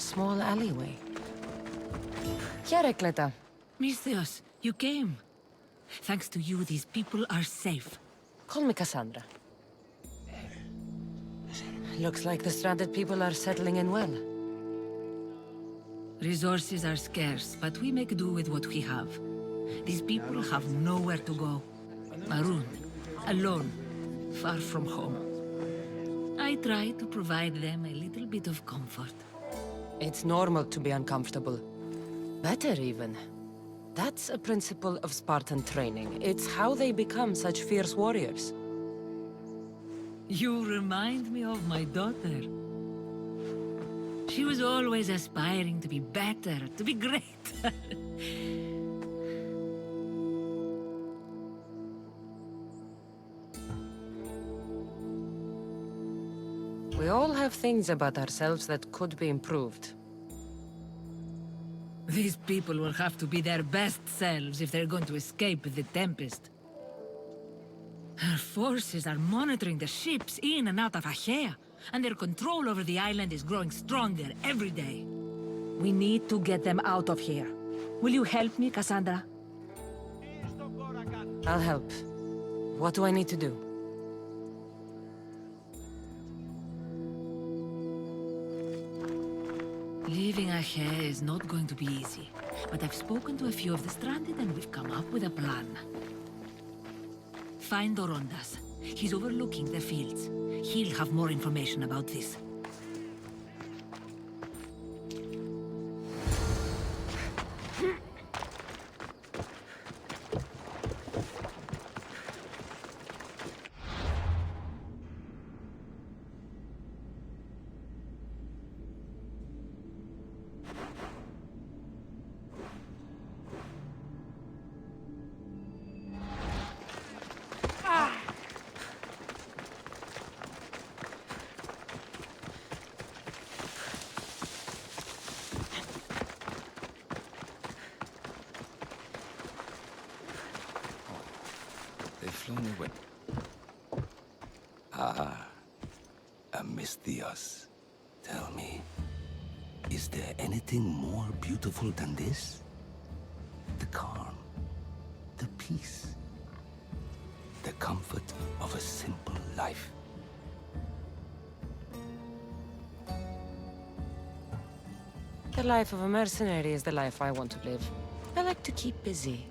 small alleyway. Kleta. Misthios, you came. Thanks to you, these people are safe. Call me Cassandra. Looks like the stranded people are settling in well. Resources are scarce, but we make do with what we have. These people have nowhere to go. Marooned, alone, far from home. I try to provide them a little bit of comfort. It's normal to be uncomfortable. Better even. That's a principle of Spartan training. It's how they become such fierce warriors. You remind me of my daughter. She was always aspiring to be better, to be great. We all have things about ourselves that could be improved. These people will have to be their best selves if they're going to escape the Tempest. Our forces are monitoring the ships in and out of Achaea, and their control over the island is growing stronger every day. We need to get them out of here. Will you help me, Cassandra? I'll help. What do I need to do? Leaving Achaea is not going to be easy, but I've spoken to a few of the stranded and we've come up with a plan. Find Dorondas. He's overlooking the fields. He'll have more information about this. They've flown away. Ah, Misthios. Tell me, is there anything more beautiful than this? The calm, the peace, the comfort of a simple life. The life of a mercenary is the life I want to live. I like to keep busy.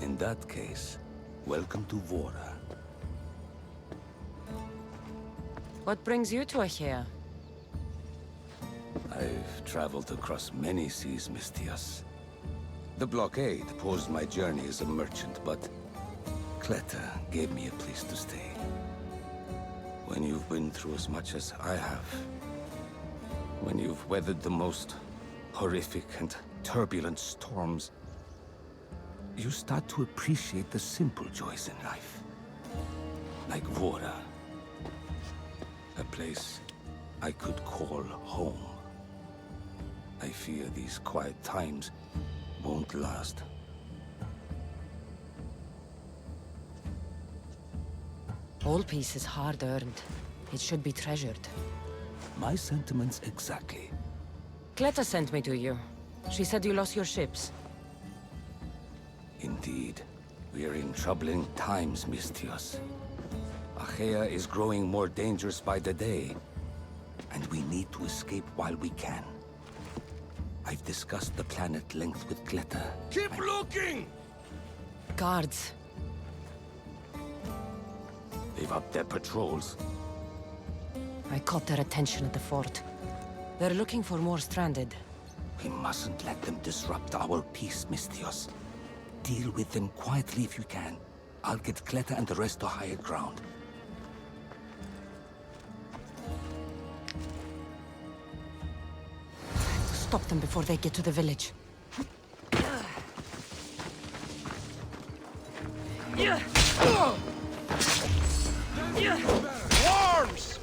In that case, welcome to Vora. What brings you to Achaea? I've traveled across many seas, Misthios. The blockade paused my journey as a merchant, but Cleta gave me a place to stay. When you've been through as much as I have, when you've weathered the most horrific and turbulent storms, you start to appreciate the simple joys in life. Like Vora. A place I could call home. I fear these quiet times won't last. All peace is hard-earned. It should be treasured. My sentiments exactly. Cleta sent me to you. She said you lost your ships. Indeed. We are in troubling times, Misthios. Achaea is growing more dangerous by the day, and we need to escape while we can. I've discussed the plan at length with Cleta. Keep looking! Guards. They've upped their patrols. I caught their attention at the fort. They're looking for more stranded. We mustn't let them disrupt our peace, Misthios. Deal with them quietly if you can. I'll get Cleta and the rest to higher ground. Stop them before they get to the village. Arms!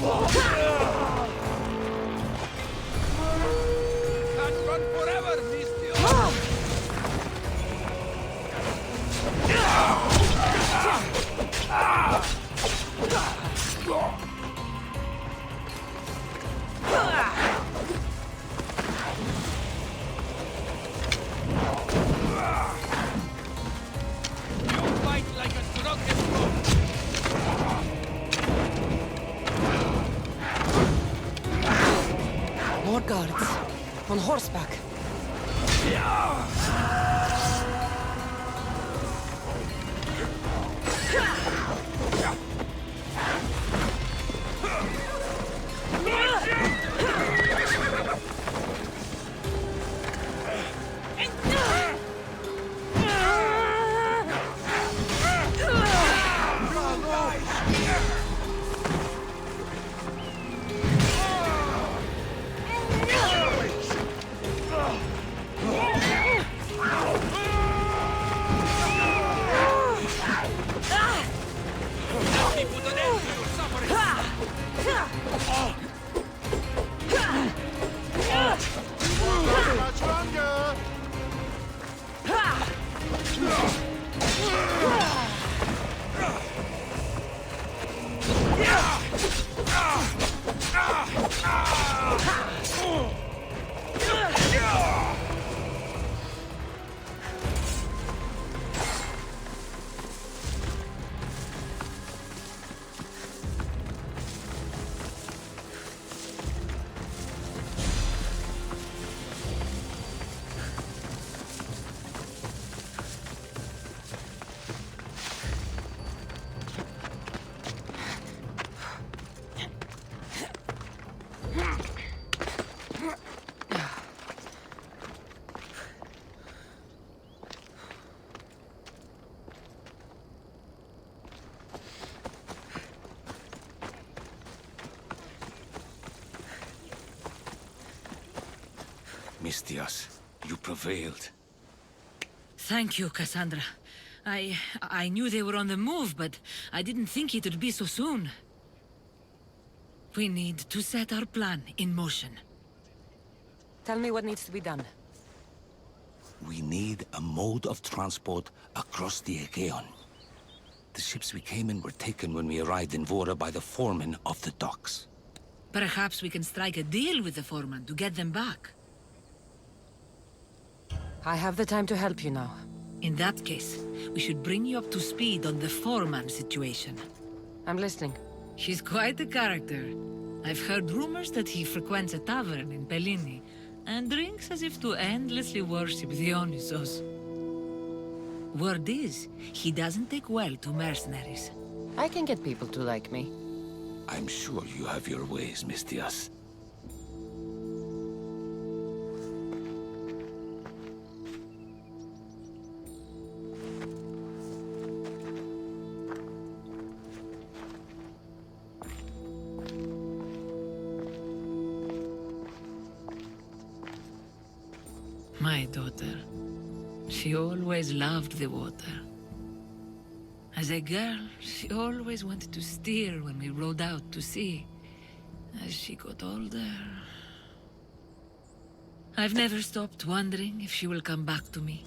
Can't run forever, Misthios! You fight like a drunken fool! More guards. On horseback. Let me put an end to your suffering! Much longer! Misthios, you prevailed. Thank you, Cassandra. I knew they were on the move, but I didn't think it would be so soon. We need to set our plan in motion. Tell me what needs to be done. We need a mode of transport across the Aegean. The ships we came in were taken when we arrived in Vora by the foreman of the docks. Perhaps we can strike a deal with the foreman to get them back. I have the time to help you now. In that case, we should bring you up to speed on the foreman situation. I'm listening. She's quite a character. I've heard rumors that he frequents a tavern in Pellini, and drinks as if to endlessly worship Dionysos. Word is, he doesn't take well to mercenaries. I can get people to like me. I'm sure you have your ways, Misthios. My daughter. She always loved the water. As a girl, she always wanted to steer when we rode out to sea. As she got older... I've never stopped wondering if she will come back to me.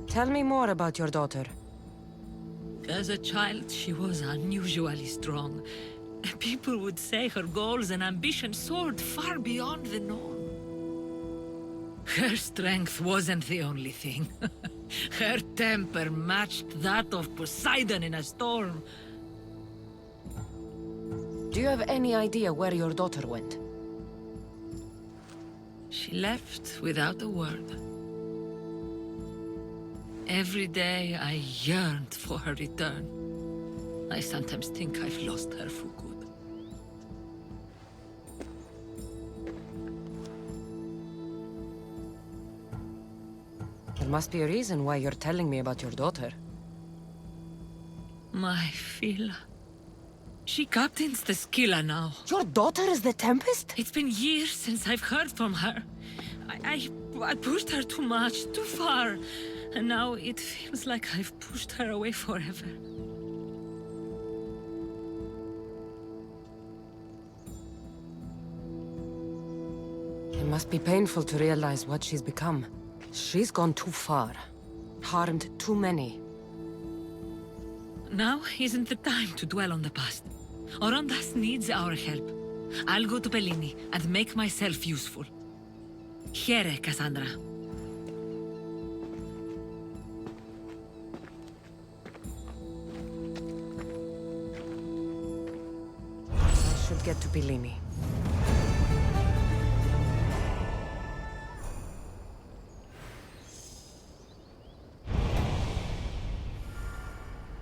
Tell me more about your daughter. As a child, she was unusually strong. People would say her goals and ambitions soared far beyond the norm. Her strength wasn't the only thing. Her temper matched that of Poseidon in a storm. Do you have any idea where your daughter went? She left without a word. Every day I yearned for her return. I sometimes think I've lost her for good. There must be a reason why you're telling me about your daughter. My Fila. She captains the Scylla now. Your daughter is the Tempest? It's been years since I've heard from her. I pushed her too much, too far. And now it feels like I've pushed her away forever. It must be painful to realize what she's become. She's gone too far. Harmed too many. Now isn't the time to dwell on the past. Orondas needs our help. I'll go to Bellini and make myself useful. Here, Cassandra. I should get to Bellini.